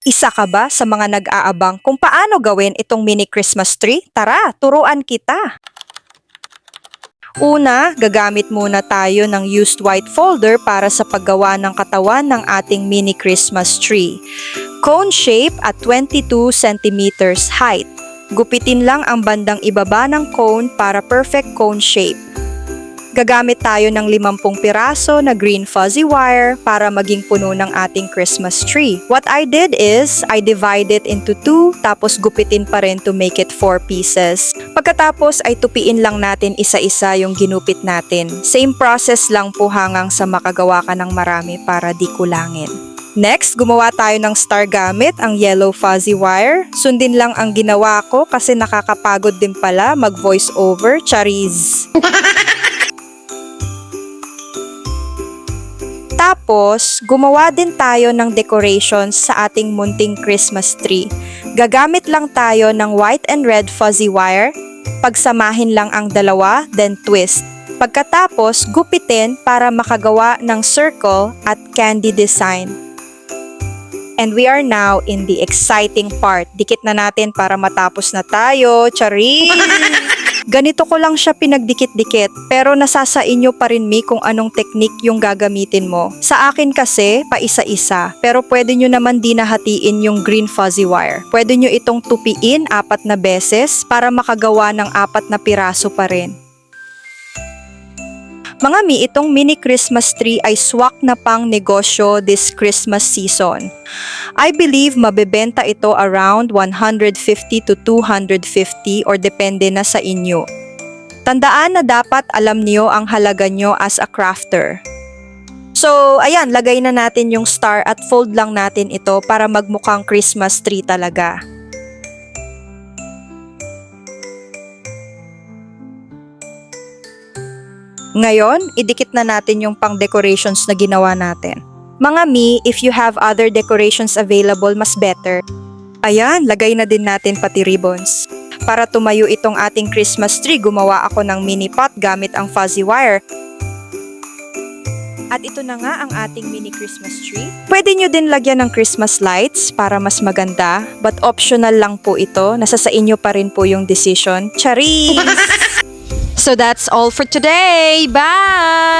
Isa ka ba sa mga nag-aabang kung paano gawin itong mini Christmas tree? Tara, turuan kita! Una, gagamit muna tayo ng used white folder para sa paggawa ng katawan ng ating mini Christmas tree. Cone shape at 22 centimeters height. Gupitin lang ang bandang ibaba ng cone para perfect cone shape. Gagamit tayo ng 50 piraso na green fuzzy wire para maging puno ng ating Christmas tree. What I did is, I divide it into 2 tapos gupitin pa rin to make it 4 pieces. Pagkatapos ay tupiin lang natin isa-isa yung ginupit natin. Same process lang po hanggang sa makagawa ka ng marami para di kulangin. Next, gumawa tayo ng star gamit ang yellow fuzzy wire. Sundin lang ang ginawa ko kasi nakakapagod din pala mag voice over, chariz. Tapos, gumawa din tayo ng decorations sa ating munting Christmas tree. Gagamit lang tayo ng white and red fuzzy wire. Pagsamahin lang ang dalawa, then twist. Pagkatapos, gupitin para makagawa ng circle at candy design. And we are now in the exciting part. Dikit na natin para matapos na tayo. Charis! Ganito ko lang siya pinagdikit-dikit pero nasa sa inyo pa rin kung anong technique yung gagamitin mo. Sa akin kasi, paisa-isa. Pero pwede nyo naman dinahatiin yung green fuzzy wire. Pwede nyo itong tupiin 4 na beses para makagawa ng 4 na piraso pa rin. Mga mi, itong mini Christmas tree ay swak na pang negosyo this Christmas season. I believe mabebenta ito around 150 to 250 or depende na sa inyo. Tandaan na dapat alam niyo ang halaga nyo as a crafter. So, ayan, lagay na natin yung star at fold lang natin ito para magmukhang Christmas tree talaga. Ngayon, idikit na natin yung pang decorations na ginawa natin. Mga mi, if you have other decorations available, mas better. Ayan, lagay na din natin pati ribbons. Para tumayo itong ating Christmas tree, gumawa ako ng mini pot gamit ang fuzzy wire. At ito na nga ang ating mini Christmas tree. Pwede nyo din lagyan ng Christmas lights para mas maganda, but optional lang po ito. Nasa sa inyo pa rin po yung decision. Charis! So that's all for today. Bye!